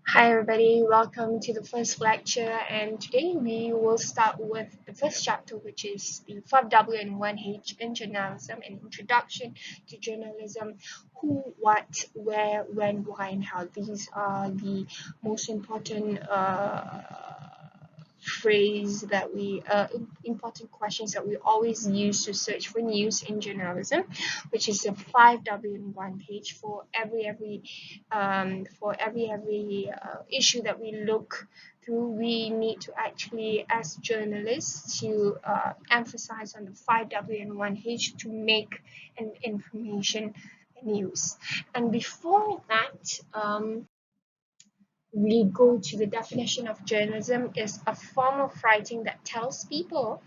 Hi everybody, welcome to the first lecture, and today we will start with the first chapter, which is the 5W and 1H in journalism, an introduction to journalism, who, what, where, when, why, and how. These are the most important phrase that important questions that we always use to search for news in journalism, which is the 5W and 1H for every issue that we look through. We need to actually, as journalists, to emphasize on the 5W and 1H to make an information news. And before that, we go to the definition of journalism is a form of writing that tells people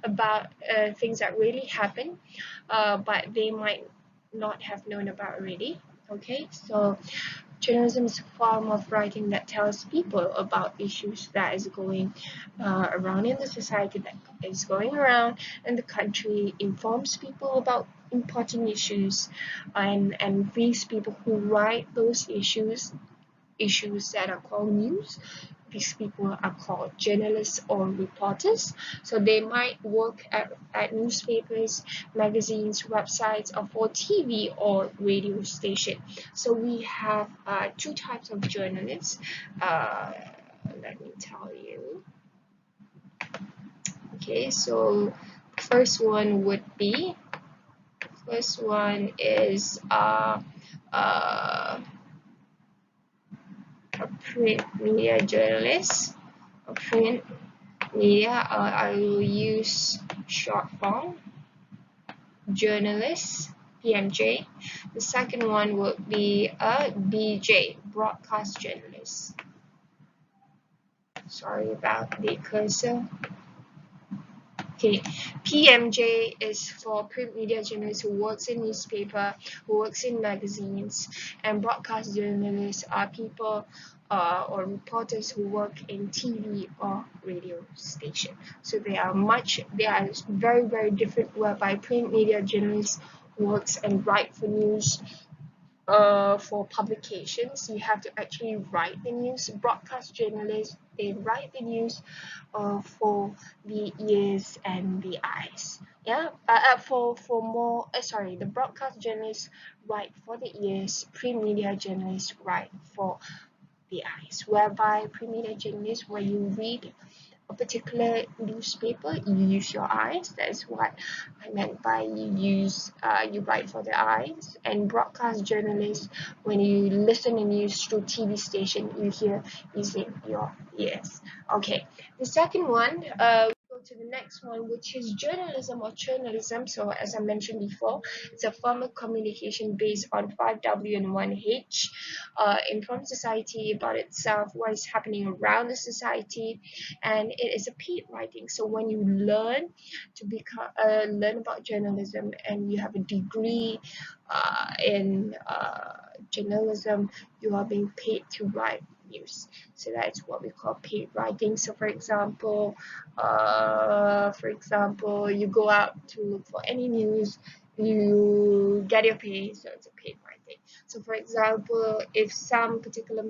about things that really happen, but they might not have known about already. Okay, so journalism is a form of writing that tells people about issues that is going around in the society, that is going around in the country, informs people about important issues, and these people who write those issues that are called news. These people are called journalists or reporters. So they might work at newspapers, magazines, websites, or for TV or radio station. So we have two types of journalists. Let me tell you. Okay, so first one is a print media journalist, a print media. I will use short form journalist, PMJ. The second one would be a BJ, broadcast journalist. Sorry about the cursor. Okay, PMJ is for print media journalists who works in newspaper, who works in magazines, and broadcast journalists are people or reporters who work in TV or radio station. So they are very different. Whereby print media journalists works and write for news, for publications. You have to actually write the news. Broadcast journalists, they write the news for the ears and the eyes. Yeah, for more sorry, the broadcast journalists write for the ears, print media journalists write for the eyes. Whereby print media journalists, when you read a particular newspaper, you use your eyes. That is what I meant by you write for the eyes. And broadcast journalists, when you listen to news through TV station, you hear using your ears. Okay, the second one, go to the next one, which is journalism or journalism. So as I mentioned before, it's a form of communication based on 5W and 1H. Inform society about itself, what is happening around the society, and it is a paid writing. So when you learn about journalism and you have a degree in journalism, you are being paid to write news. So that's what we call paid writing. So for example, you go out to look for any news, you get your pay, so it's a paid writing. So for example, if some particular the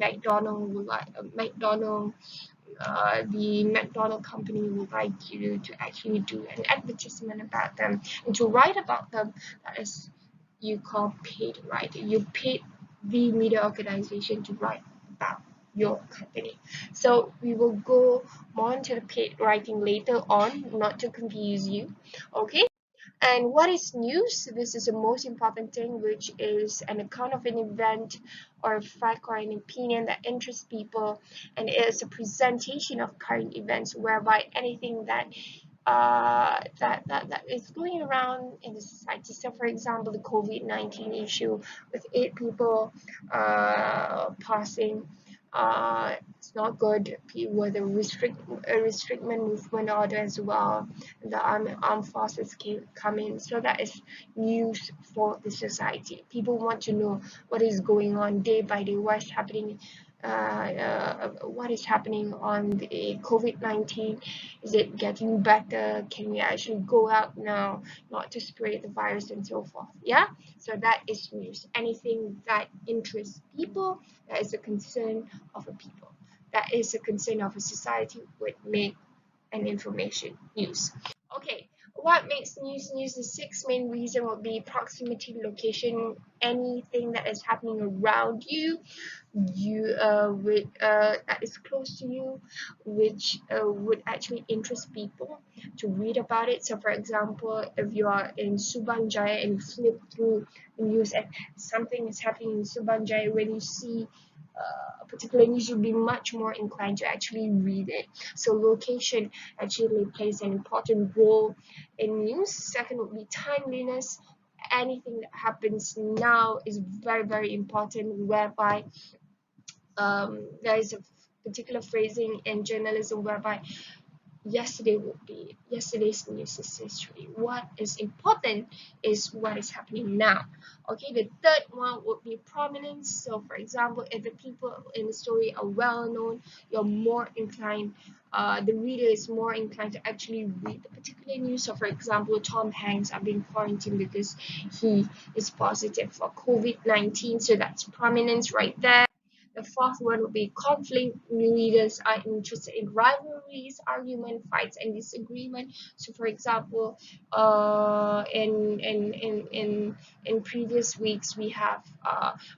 McDonald company would like you to actually do an advertisement about them and to write about them, that is you call paid writing. You paid the media organization to write about your company. So we will go more into the paid writing later on, not to confuse you. Okay. And what is news? This is the most important thing, which is an account of an event or a fact or an opinion that interests people, and it is a presentation of current events, whereby anything that is going around in the society. So, for example, the COVID-19 issue with 8 people passing. It's not good. With a restriction movement order as well, the armed forces come in. So that is news for the society. People want to know what is going on day by day, what is happening what is happening on the COVID-19. Is it getting better? Can we actually go out now, not to spread the virus and so forth? Yeah, so that is news. Anything that interests people, that is a concern of a people, that is a concern of a society, would make an information news. Okay, what makes news news? The six main reason would be proximity, location, anything that is happening around you, with that is close to you, which would actually interest people to read about it. So for example, if you are in Subang Jaya and you flip through the news and something is happening in Subang Jaya, when you see a particular news, you'll be much more inclined to actually read it. So location actually plays an important role in news. Second would be timeliness. Anything that happens now is very, very important, whereby there is a particular phrasing in journalism whereby yesterday would be yesterday's news is history. What is important is what is happening now. Okay, the third one would be prominence. So for example, if the people in the story are well known, you're more inclined, the reader is more inclined to actually read the particular news. So for example, Tom Hanks are being quarantined because he is positive for COVID-19, so that's prominence right there. The fourth one would be conflict. Readers are interested in rivalries, argument, fights, and disagreement. So, for example, in previous weeks, we have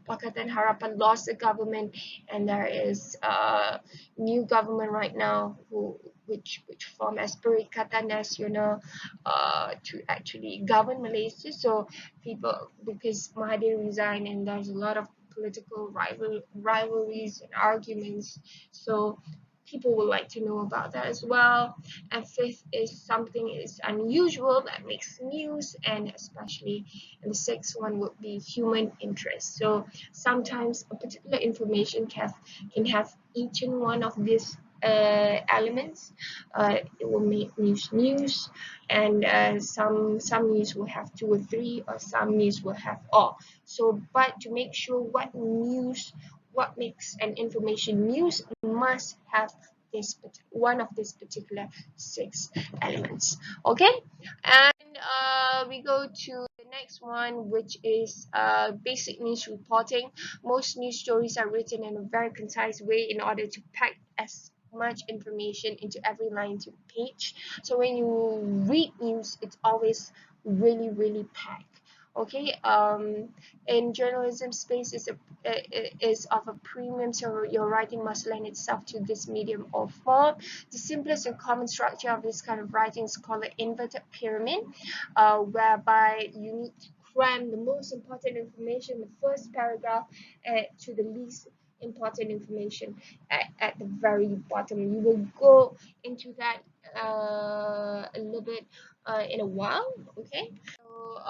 Pakatan Harapan lost the government, and there is new government right now which form as Perikatan Nasional to actually govern Malaysia. So people, because Mahathir resigned and there's a lot of political rivalries and arguments, so people would like to know about that as well. And fifth is something is unusual that makes news, and especially, and the sixth one would be human interest. So sometimes a particular information can have each and one of these elements. It will make news, and some news will have two or three, or some news will have all. So, but to make sure what makes an information news, must have one of this particular six elements. Okay, and we go to the next one, which is basic news reporting. Most news stories are written in a very concise way in order to pack as much information into every line to page. So when you read news, it's always really, really packed. Okay, in journalism, space is of a premium, so your writing must lend itself to this medium or form. The simplest and common structure of this kind of writing is called an inverted pyramid, whereby you need to cram the most important information in the first paragraph to the least important information at the very bottom. You will go into that a little bit in a while. Okay, so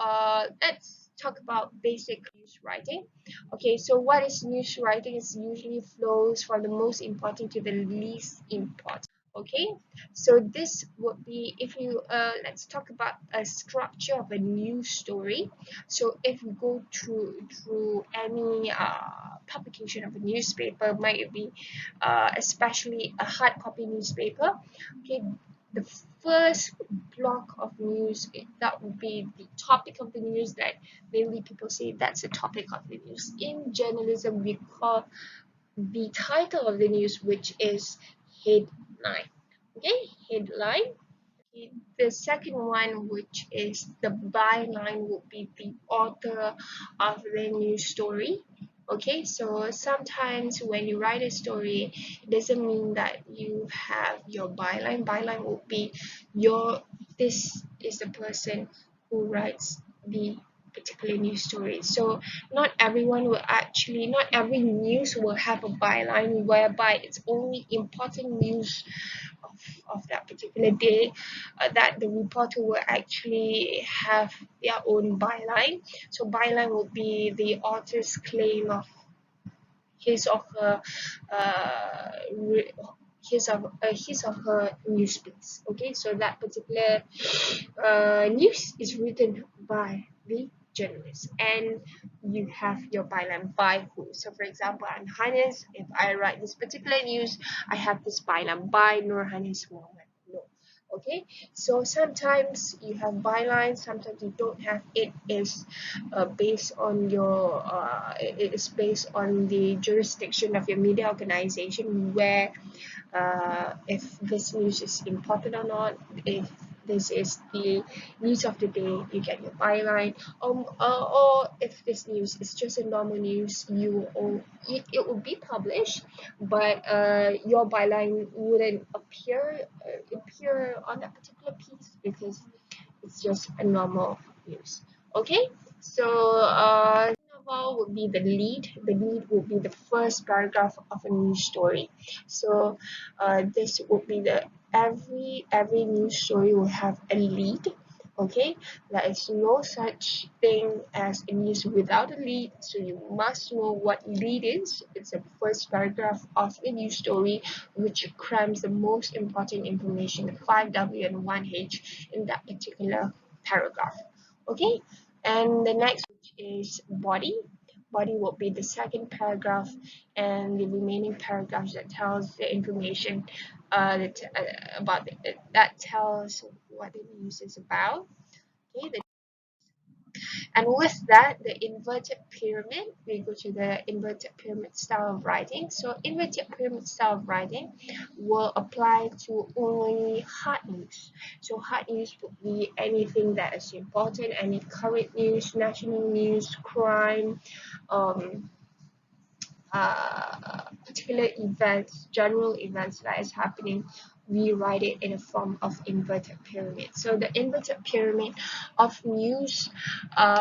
let's talk about basic news writing. Okay, so what is news writing? It usually flows from the most important to the least important. Okay, so this would be, if you let's talk about a structure of a news story. So if we go through any publication of a newspaper, might it be especially a hard copy newspaper. Okay, the first block of news, that would be the topic of the news, that mainly people say that's the topic of the news. In journalism, we call the title of the news, which is headline. Okay, headline. Okay, the second one, which is the byline, would be the author of the news story. Okay, so sometimes when you write a story, it doesn't mean that you have your byline. Byline would be your, this is the person who writes the particular news story. So not everyone will actually, not every news will have a byline whereby it's only important news of, of that particular day, that the reporter will actually have their own byline. So byline would be the author's claim of his or her uh, re- his or her news piece. Okay, so that particular news is written by the journalist, and you have your byline by who. So for example, I'm Hanis. If I write this particular news, I have this byline by Nur Hanis Muhammad. No. Okay, so sometimes you have byline, sometimes you don't have. It is based on your it is based on the jurisdiction of your media organization, where if this news is important or not. If this is the news of the day, you get your byline. Or if this news is just a normal news, it will be published, but your byline wouldn't appear on that particular piece because it's just a normal news. Okay, so novel would be the lead. The lead would be the first paragraph of a news story. So this would be the every news story will have a lead. Okay, there is no such thing as a news without a lead, so you must know what lead is. It's the first paragraph of a news story, which crams the most important information, the 5W and 1H, in that particular paragraph. Okay, and the next is body. Body will be the second paragraph, and the remaining paragraphs that tells the information about that tells what the news is about. Okay, and with that, the inverted pyramid, we go to the inverted pyramid style of writing. So inverted pyramid style of writing will apply to only hard news. So hard news would be anything that is important, any current news, national news, crime, um, particular events, general events that is happening, we write it in a form of inverted pyramid. So the inverted pyramid of news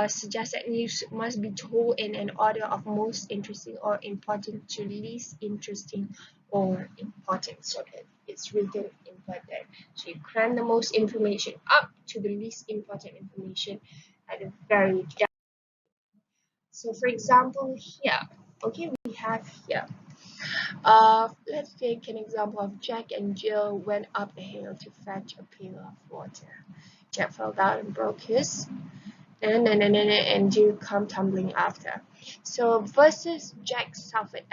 suggests that news must be told in an order of most interesting or important to least interesting or important. So it's written inverted. So you cram the most information up to the least important information at the very down. So for example here, okay, we have here let's take an example of Jack and Jill went up the hill to fetch a pail of water. Jack fell down and broke his, and Jill come tumbling after. So versus Jack suffered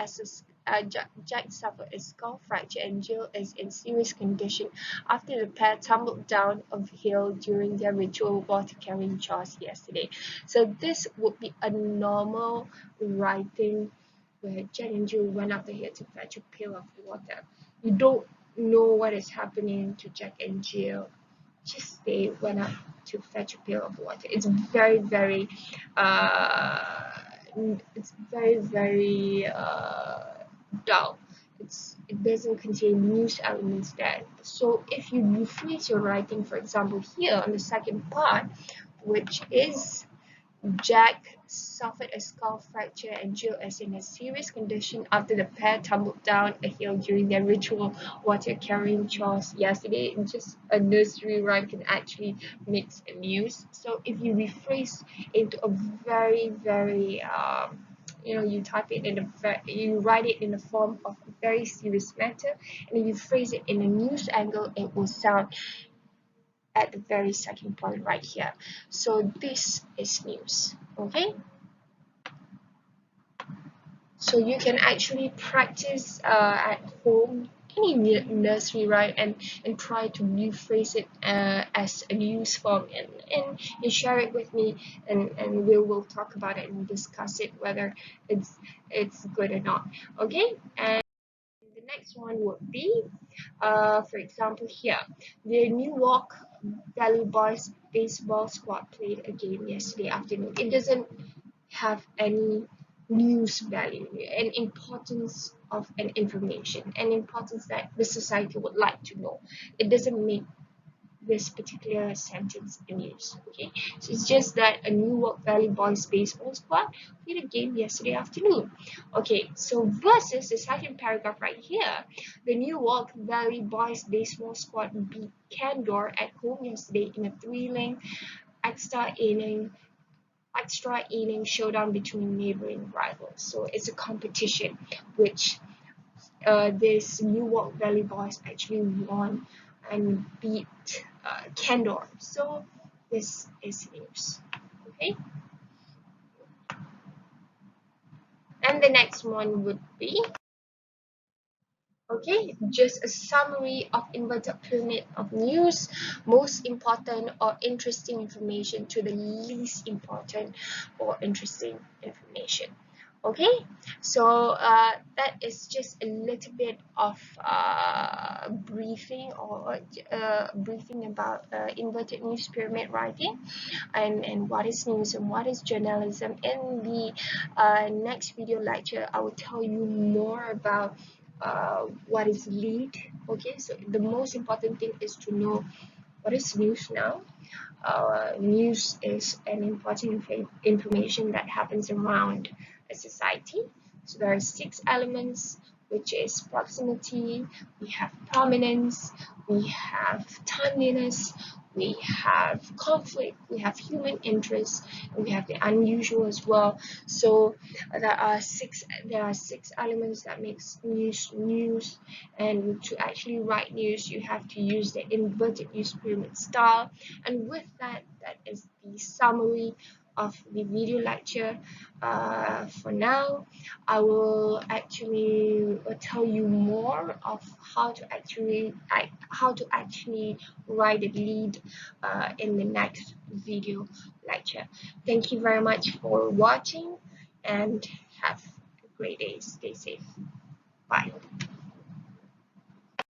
Jack suffered a skull fracture and Jill is in serious condition after the pair tumbled down a hill during their ritual water carrying chores yesterday. So this would be a normal writing where Jack and Jill went up the hill to fetch a pail of water. You don't know what is happening to Jack and Jill. Just they went up to fetch a pail of water. It's very, very, dull. It doesn't contain news elements there. So if you rephrase your writing, for example, here on the second part, which is Jack suffered a skull fracture and Jill is in a serious condition after the pair tumbled down a hill during their ritual water carrying chores yesterday. Just a nursery rhyme can actually make news. So if you rephrase into a very, very you type it in you write it in the form of a very serious matter, and if you phrase it in a news angle, it will sound at the very second point right here. So this is news. Okay, so you can actually practice at home any nursery rhyme and try to rephrase it as a news form, and you share it with me, and we will talk about it and discuss it whether it's good or not. Okay, and the next one would be for example here, the Newark Valley Boys baseball squad played a game yesterday afternoon. It doesn't have any news value and importance of an information and importance that the society would like to know. It doesn't make this particular sentence in news. Okay, so it's just that a Newark Valley Boys baseball squad played a game yesterday afternoon. Okay, so versus the second paragraph right here, the Newark Valley Boys baseball squad beat Candor at home yesterday in a thrilling extra inning showdown between neighboring rivals. So it's a competition which this Newark Valley Boys actually won and beat Candor. So this is news. Okay. And the next one would be, okay, just a summary of inverted pyramid of news, most important or interesting information to the least important or interesting information. Okay, so that is just a little bit of briefing about inverted news pyramid writing, and what is news and what is journalism. In the next video lecture, I will tell you more about what is lead. Okay, so the most important thing is to know what is news now. News is an important information that happens around a society. So there are 6 elements, which is proximity, we have prominence, we have timeliness, we have conflict, we have human interest, and we have the unusual as well. So there are six elements that makes news, and to actually write news, you have to use the inverted news pyramid style. And with that, that is the summary of the video lecture. For now, I will actually tell you more of how to actually write a lead in the next video lecture. Thank you very much for watching, and have a great day. Stay safe. Bye.